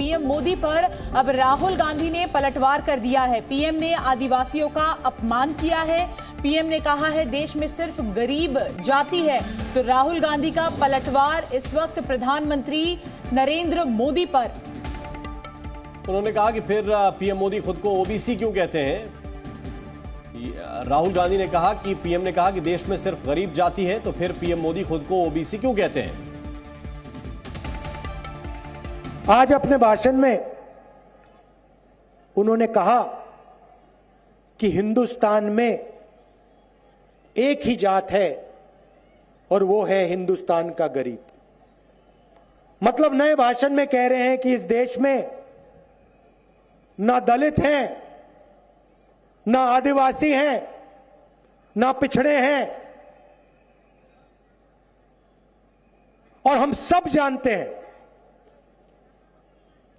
PM Modi पर अब राहुल गांधी ने पलटवार कर दिया है। पीएम ने आदिवासियों का अपमान किया है। पीएम ने कहा है देश में सिर्फ गरीब जाति है। तो राहुल गांधी का पलटवार इस वक्त प्रधानमंत्री नरेंद्र मोदी पर। उन्होंने कहा कि फिर पीएम मोदी खुद को ओबीसी क्यों कहते हैं। राहुल गांधी ने कहा कि पीएम ने कहा कि देश में सिर्फ गरीब जाति है, तो फिर पीएम मोदी खुद को ओबीसी क्यों कहते हैं। आज अपने भाषण में उन्होंने कहा कि हिंदुस्तान में एक ही जात है और वो है हिंदुस्तान का गरीब। मतलब नए भाषण में कह रहे हैं कि इस देश में ना दलित हैं, ना आदिवासी हैं, ना पिछड़े हैं। और हम सब जानते हैं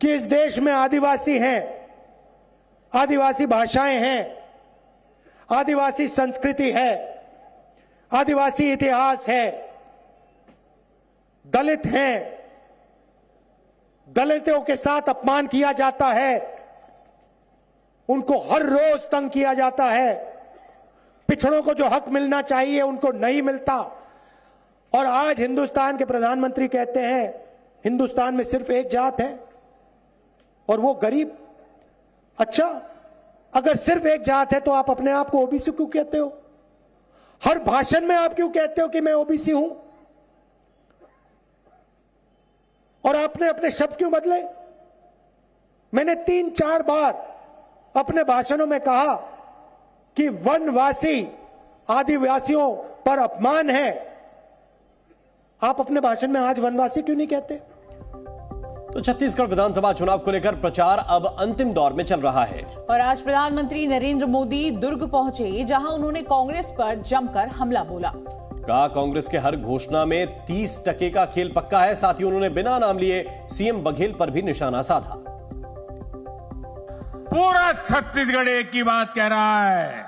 कि इस देश में आदिवासी हैं, आदिवासी भाषाएं हैं, आदिवासी संस्कृति है, आदिवासी इतिहास है, दलित हैं, दलितों के साथ अपमान किया जाता है, उनको हर रोज तंग किया जाता है, पिछड़ों को जो हक मिलना चाहिए उनको नहीं मिलता। और आज हिंदुस्तान के प्रधानमंत्री कहते हैं हिंदुस्तान में सिर्फ एक जात है और वो गरीब। अच्छा, अगर सिर्फ एक जात है तो आप अपने आप को ओबीसी क्यों कहते हो? हर भाषण में आप क्यों कहते हो कि मैं ओबीसी हूं? और आपने अपने शब्द क्यों बदले? मैंने 3-4 बार अपने भाषणों में कहा कि वनवासी आदिवासियों पर अपमान है। आप अपने भाषण में आज वनवासी क्यों नहीं कहते? तो छत्तीसगढ़ विधानसभा चुनाव को लेकर प्रचार अब अंतिम दौर में चल रहा है और आज प्रधानमंत्री नरेंद्र मोदी दुर्ग पहुंचे, जहां उन्होंने कांग्रेस पर जमकर हमला बोला। कहा कांग्रेस के हर घोषणा में 30% का खेल पक्का है। साथ ही उन्होंने बिना नाम लिए सीएम बघेल पर भी निशाना साधा। पूरा छत्तीसगढ़ एक ही बात कह रहा है,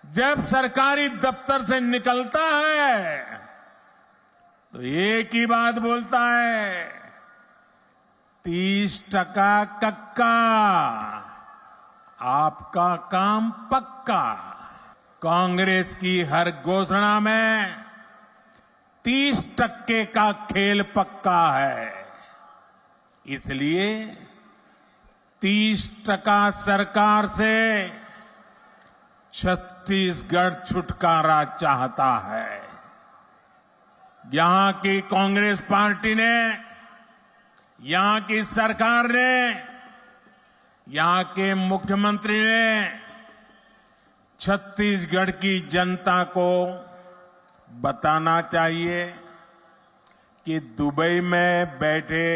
जब सरकारी दफ्तर से निकलता है तो एक ही बात बोलता है, 30% कक्का, आपका काम पक्का। कांग्रेस की हर घोषणा में 30% का खेल पक्का है। इसलिए 30% सरकार से छत्तीसगढ़ छुटकारा चाहता है। यहां की कांग्रेस पार्टी ने, यहां की सरकार ने, यहां के मुख्यमंत्री ने छत्तीसगढ़ की जनता को बताना चाहिए कि दुबई में बैठे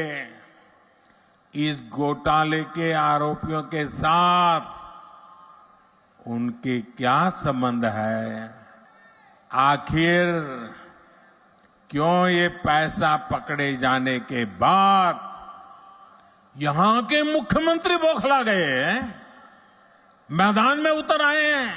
इस घोटाले के आरोपियों के साथ उनके क्या संबंध है। आखिर क्यों ये पैसा पकड़े जाने के बाद यहां के मुख्यमंत्री बौखला गए हैं, मैदान में उतर आए हैं।